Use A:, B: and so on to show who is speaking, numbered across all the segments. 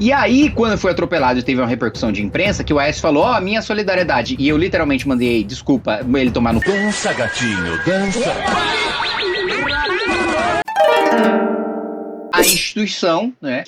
A: E aí, quando foi atropelado e teve uma repercussão de imprensa, que o Aécio falou, ó, minha solidariedade. E eu literalmente mandei, desculpa, ele tomar no...
B: Dança, gatinho, dança.
A: A instituição, né,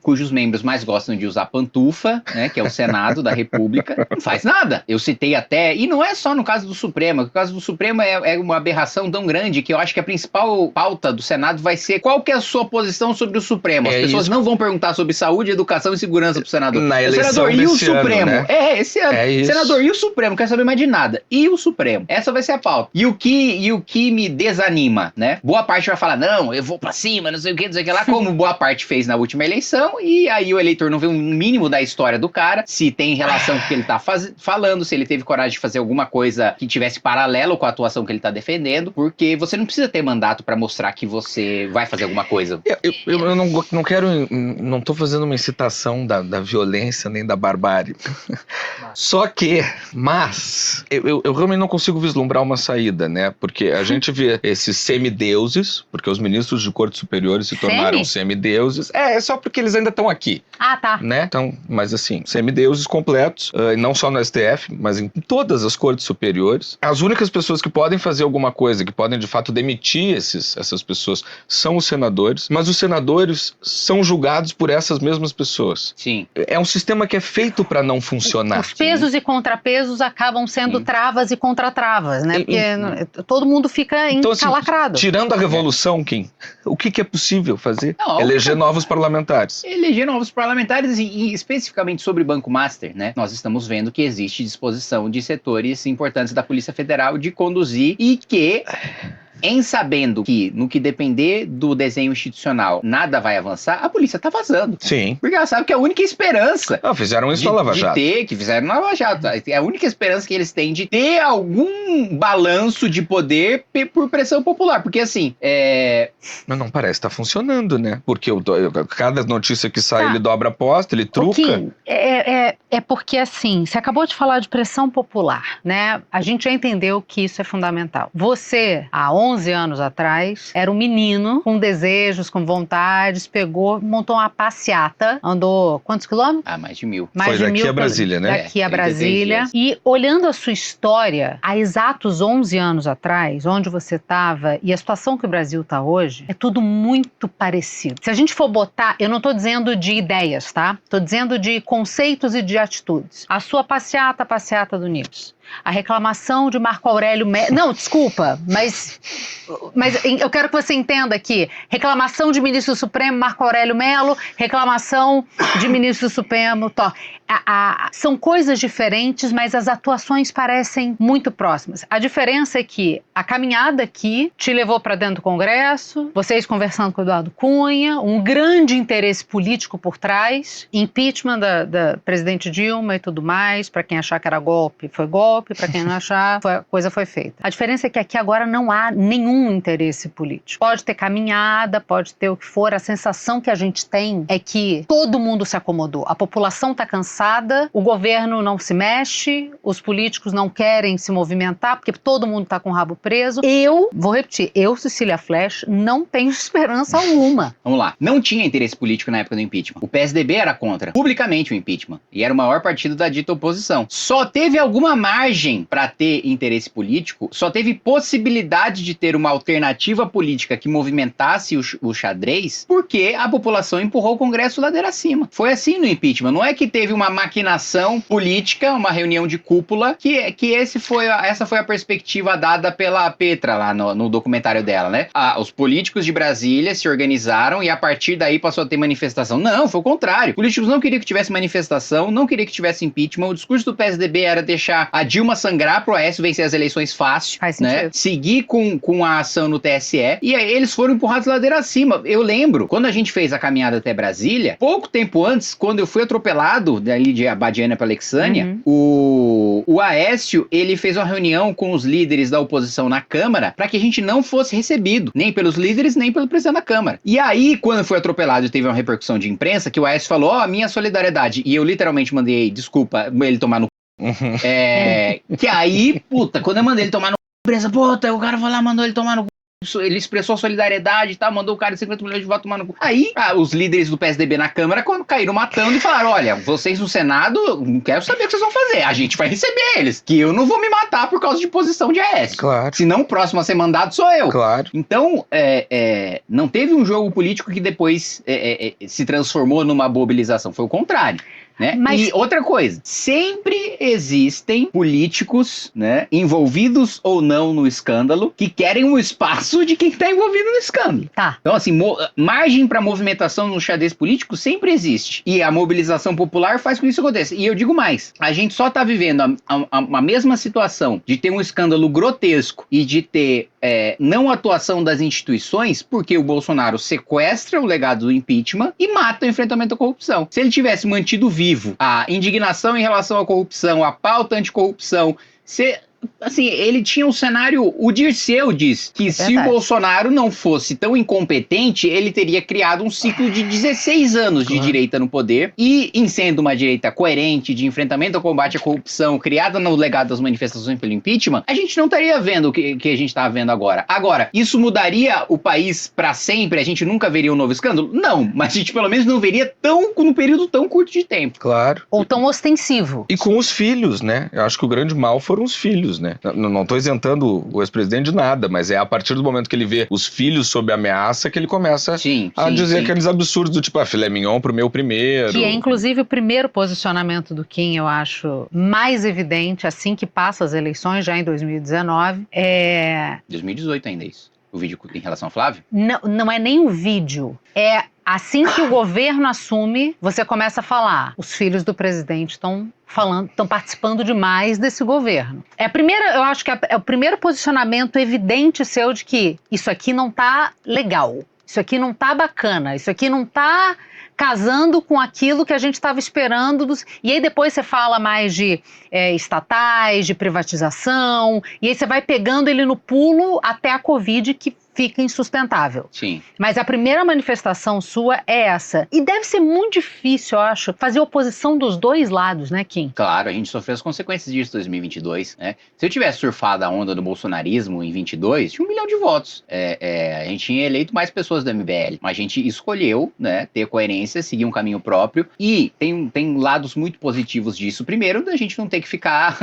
A: cujos membros mais gostam de usar pantufa, né, que é o Senado da República, não faz nada. Eu citei até, e não é só no caso do Supremo, o caso do Supremo é uma aberração tão grande que eu acho que a principal pauta do Senado vai ser qual que é a sua posição sobre o Supremo. As pessoas não vão perguntar sobre saúde, educação e segurança pro senador.
C: Na eleição
A: senador, e o Supremo?
C: Ano, né?
A: Esse ano. Senador, e o Supremo? Quero saber mais de nada. E o Supremo? Essa vai ser a pauta. E o que me desanima, né? Boa parte vai falar, não, eu vou pra cima, não sei o que lá, como boa parte fez na última eleição, e aí o eleitor não vê um mínimo da história do cara, se tem relação com o que ele tá falando, se ele teve coragem de fazer alguma coisa que tivesse paralelo com a atuação que ele tá defendendo, porque você não precisa ter mandato pra mostrar que você vai fazer alguma coisa.
C: Eu não quero, não tô fazendo uma incitação da violência nem da barbárie. Só que, eu realmente não consigo vislumbrar uma saída, né? Porque a gente vê esses semideuses, porque os ministros de cortes superiores se tornaram semideuses. É só porque eles ainda estão aqui.
D: Ah, tá.
C: Né? Então, mas assim, semideuses completos, não só no STF, mas em todas as cortes superiores. As únicas pessoas que podem fazer alguma coisa, que podem de fato demitir essas pessoas, são os senadores, mas os senadores são julgados por essas mesmas pessoas.
A: Sim.
C: É um sistema que é feito para não funcionar.
D: Os pesos e contrapesos acabam sendo travas e contratravas, né? Porque todo mundo fica encalacrado.
C: Assim, tirando a revolução, Kim, o que é possível fazer?
A: Não,
C: eleger novos parlamentares.
A: Eleger novos parlamentares e especificamente sobre Banco Master, né? Nós estamos vendo que existe disposição de setores importantes da Polícia Federal de conduzir e que... Em sabendo que, no que depender do desenho institucional, nada vai avançar, a polícia tá vazando.
C: Sim.
A: Porque ela sabe que é a única esperança...
C: fizeram isso na Lava Jato.
A: Que fizeram na Lava Jato. É a única esperança que eles têm de ter algum balanço de poder por pressão popular. Porque assim,
C: Mas não parece estar funcionando, né? Porque cada notícia que sai, ele dobra a aposta, ele truca.
D: É porque assim, você acabou de falar de pressão popular, né? A gente já entendeu que isso é fundamental. Você, há 11 anos atrás, era um menino com desejos, com vontades, montou uma passeata, andou quantos quilômetros?
A: Mais de 1000.
C: Foi daqui a Brasília, né?
D: Daqui a Brasília. E olhando a sua história, há exatos 11 anos atrás, onde você estava e a situação que o Brasil está hoje, é tudo muito parecido. Se a gente for botar, eu não estou dizendo de ideias, tá? Estou dizendo de conceitos e de atitudes. A sua passeata, a passeata do Nibs. A reclamação de Marco Aurélio Melo... Não, desculpa, mas eu quero que você entenda que reclamação de ministro do Supremo, Marco Aurélio Melo, reclamação de ministro do Supremo... São coisas diferentes, mas as atuações parecem muito próximas. A diferença é que a caminhada aqui te levou para dentro do Congresso, vocês conversando com o Eduardo Cunha, um grande interesse político por trás, impeachment da presidente Dilma e tudo mais, para quem achar que era golpe, foi golpe, para quem não achar, a coisa foi feita. A diferença é que aqui agora não há nenhum interesse político. Pode ter caminhada, pode ter o que for, a sensação que a gente tem é que todo mundo se acomodou, a população está cansada, o governo não se mexe, os políticos não querem se movimentar, porque todo mundo está com o rabo preso. Vou repetir, Cecília Flash, não tenho esperança alguma.
A: Vamos lá, não tinha interesse político na época do impeachment. O PSDB era contra, publicamente, o impeachment. E era o maior partido da dita oposição. Só teve alguma margem para ter interesse político, só teve possibilidade de ter uma alternativa política que movimentasse o xadrez, porque a população empurrou o Congresso ladeira acima. Foi assim no impeachment, não é que teve uma maquinação política, uma reunião de cúpula, que essa foi a perspectiva dada pela Petra lá no documentário dela, né? Os políticos de Brasília se organizaram e a partir daí passou a ter manifestação. Não, foi o contrário. Políticos não queriam que tivesse manifestação, não queriam que tivesse impeachment. O discurso do PSDB era deixar a Dilma sangrar pro Aécio vencer as eleições fácil, né? Seguir com a ação no TSE, e aí eles foram empurrados ladeira acima. Eu lembro, quando a gente fez a caminhada até Brasília, pouco tempo antes, quando eu fui atropelado ali de Abadiânia para Alexânia, o Aécio, ele fez uma reunião com os líderes da oposição na Câmara para que a gente não fosse recebido, nem pelos líderes, nem pelo presidente da Câmara. E aí, quando foi atropelado e teve uma repercussão de imprensa, que o Aécio falou, ó, minha solidariedade, e eu literalmente mandei, desculpa, ele tomar no que aí, puta, quando eu mandei ele tomar no imprensa, puta, o cara foi lá, mandou ele tomar no ele expressou solidariedade e tal, mandou o cara de 50 milhões de votos tomar no cu. Aí, os líderes do PSDB na Câmara caíram matando e falaram, olha, vocês no Senado, não quero saber o que vocês vão fazer, a gente vai receber eles, que eu não vou me matar por causa de posição de Aécio.
C: Claro.
A: Senão o próximo a ser mandado sou eu.
C: Claro.
A: Então, não teve um jogo político que depois se transformou numa mobilização, foi o contrário. Né?
D: Mas...
A: E outra coisa, sempre existem políticos, né, envolvidos ou não no escândalo, que querem o espaço de quem está envolvido no escândalo.
D: Tá.
A: Então, assim, margem para movimentação no xadrez político sempre existe. E a mobilização popular faz com que isso aconteça. E eu digo mais, a gente só está vivendo a mesma situação de ter um escândalo grotesco e de ter não atuação das instituições, porque o Bolsonaro sequestra o legado do impeachment e mata o enfrentamento à corrupção. Se ele tivesse mantido vivo a indignação em relação à corrupção, a pauta anticorrupção, assim, ele tinha um cenário, o Dirceu diz que se o Bolsonaro não fosse tão incompetente, ele teria criado um ciclo de 16 anos de direita no poder, e em sendo uma direita coerente, de enfrentamento ao combate à corrupção, criada no legado das manifestações pelo impeachment, a gente não estaria vendo o que a gente está vendo agora. Agora, isso mudaria o país para sempre? A gente nunca veria um novo escândalo? Não, mas a gente pelo menos não veria num período tão curto de tempo.
C: Claro.
D: Ou tão ostensivo.
C: E com os filhos, né? Eu acho que o grande mal foram os filhos, né? Não estou isentando o ex-presidente de nada, mas é a partir do momento que ele vê os filhos sob ameaça que ele começa a dizer aqueles absurdos do tipo, filé mignon pro meu primeiro.
D: Que é, inclusive, o primeiro posicionamento do Kim, eu acho, mais evidente assim que passa as eleições, já em 2019.
A: 2018 ainda é isso. O vídeo em relação ao Flávio?
D: Não é nem o vídeo. É assim que o governo assume, você começa a falar. Os filhos do presidente estão participando demais desse governo. Eu acho que é o primeiro posicionamento evidente seu de que isso aqui não tá legal. Isso aqui não tá bacana. Isso aqui não tá casando com aquilo que a gente estava esperando. E aí depois você fala mais de estatais, de privatização, e aí você vai pegando ele no pulo até a Covid, que fica insustentável.
A: Sim.
D: Mas a primeira manifestação sua é essa. E deve ser muito difícil, eu acho, fazer oposição dos dois lados, né, Kim?
A: Claro, a gente sofreu as consequências disso em 2022, né? Se eu tivesse surfado a onda do bolsonarismo em 22, tinha 1 milhão de votos. A gente tinha eleito mais pessoas do MBL, mas a gente escolheu, né, ter coerência, seguir um caminho próprio, e tem lados muito positivos disso. Primeiro, da gente não ter que ficar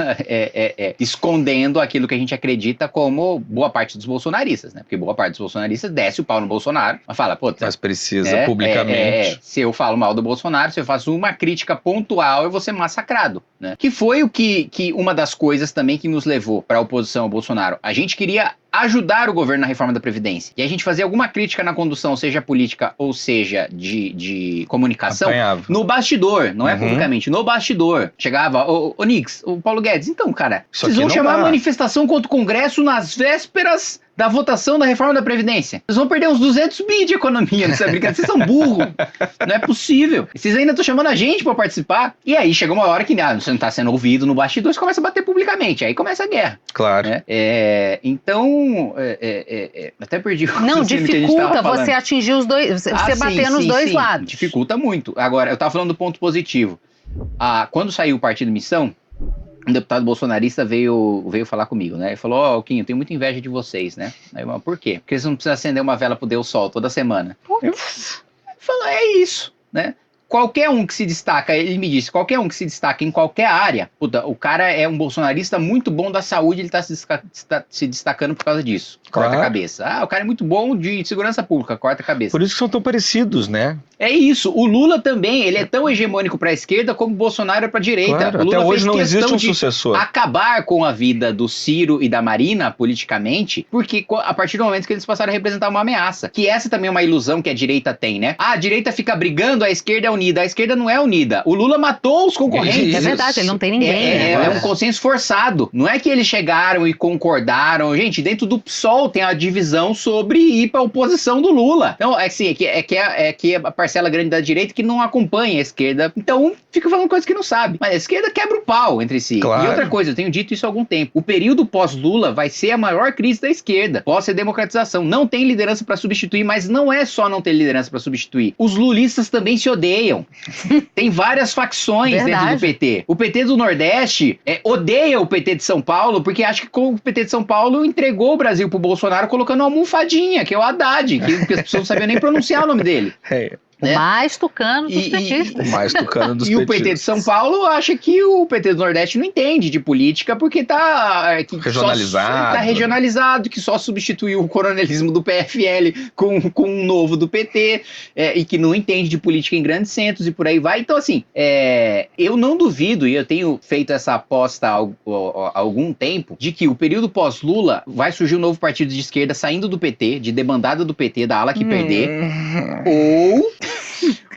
A: escondendo aquilo que a gente acredita como boa parte dos bolsonaristas, né? Porque boa parte dos bolsonaristas desce o pau no Bolsonaro, mas fala,
C: mas precisa publicamente.
A: Se eu falo mal do Bolsonaro, se eu faço uma crítica pontual, eu vou ser massacrado, né? Que foi o que uma das coisas também que nos levou para a oposição ao Bolsonaro. A gente queria ajudar o governo na reforma da Previdência. E a gente fazia alguma crítica na condução, seja política ou seja de comunicação,
C: apanhava
A: no bastidor, não é publicamente, no bastidor. Chegava, ô Nix, o Paulo Guedes, então, cara, vocês vão chamar a manifestação contra o Congresso nas vésperas da votação da reforma da Previdência. Vocês vão perder uns 200 bi de economia nessa brincadeira. Vocês são burros. Não é possível. Vocês ainda estão chamando a gente pra participar. E aí chega uma hora que você não tá sendo ouvido no bastidor, você começa a bater publicamente. Aí começa a guerra.
C: Claro.
A: Né? Então, até perdi o
D: Não, dificulta você atingir os dois, você bater nos dois lados.
A: Dificulta muito. Agora, eu tava falando do ponto positivo. Quando saiu o Partido Missão, um deputado bolsonarista veio falar comigo, né? Ele falou, Kim, eu tenho muita inveja de vocês, né? Aí eu, por quê? Porque vocês não precisam acender uma vela pro Deus Sol toda semana. Eu falo, é isso, né? Qualquer um que se destaca, ele me disse, qualquer um que se destaca em qualquer área, puta, o cara é um bolsonarista muito bom da saúde, ele tá se destacando por causa disso. Corta a cabeça. O cara é muito bom de segurança pública, corta a cabeça.
C: Por isso que são tão parecidos, né?
A: É isso. O Lula também, ele é tão hegemônico pra esquerda como o Bolsonaro é pra direita.
C: Claro,
A: o Lula
C: até hoje
A: fez
C: não existe um
A: de
C: sucessor.
A: Acabar com a vida do Ciro e da Marina, politicamente, porque a partir do momento que eles passaram a representar uma ameaça. Que essa também é uma ilusão que a direita tem, né? A direita fica brigando, a esquerda é unida. A esquerda não é unida. O Lula matou os concorrentes.
D: É verdade, ele não tem ninguém.
A: É um consenso forçado. Não é que eles chegaram e concordaram. Gente, dentro do PSOL tem a divisão sobre ir pra oposição do Lula. Então, assim, que a parcela grande da direita que não acompanha a esquerda. Então, fica falando coisas que não sabe. Mas a esquerda quebra o pau entre si.
C: Claro.
A: E outra coisa, eu tenho dito isso há algum tempo. O período pós-Lula vai ser a maior crise da esquerda. Pós-democratização. Não tem liderança pra substituir, mas não é só não ter liderança pra substituir. Os lulistas também se odeiam. odeiam. Tem várias facções dentro
D: Verdade.
A: do PT. O PT do Nordeste odeia o PT de São Paulo porque acha que o PT de São Paulo entregou o Brasil pro Bolsonaro colocando uma almofadinha, que é o Haddad, que as pessoas não sabiam nem pronunciar o nome dele.
D: O
A: né?
D: mais tucano dos petistas.
C: O mais tucano dos
A: E o PT de São Paulo acha que o PT do Nordeste não entende de política porque tá
C: regionalizado.
A: Tá regionalizado, que só substituiu o coronelismo do PFL com um novo do PT, e que não entende de política em grandes centros e por aí vai. Então, assim, eu não duvido, e eu tenho feito essa aposta há algum tempo, de que o período pós-Lula vai surgir um novo partido de esquerda saindo do PT, de debandada do PT, da ala que perder,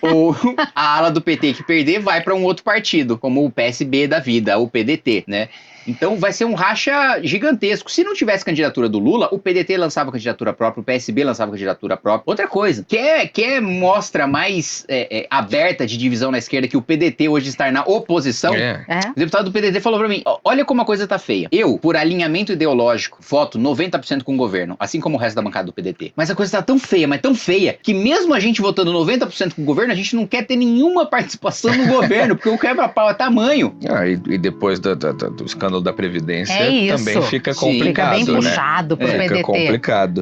A: ou a ala do PT que perder vai para um outro partido, como o PSB da vida, o PDT, né? Então vai ser um racha gigantesco. Se não tivesse candidatura do Lula, o PDT lançava candidatura própria, o PSB lançava candidatura própria. Outra coisa, quer mostra mais aberta de divisão na esquerda que o PDT hoje está na oposição? O deputado do PDT falou pra mim, olha como a coisa tá feia. Eu, por alinhamento ideológico, voto 90% com o governo, assim como o resto da bancada do PDT. Mas a coisa tá tão feia, mas tão feia, que mesmo a gente votando 90% com o governo, a gente não quer ter nenhuma participação no governo, porque o quebra-pau é tamanho.
C: E depois do escândalo da Previdência
D: isso.
C: também fica complicado,
D: fica bem
C: né?
D: puxado pro PDT.
C: Fica complicado.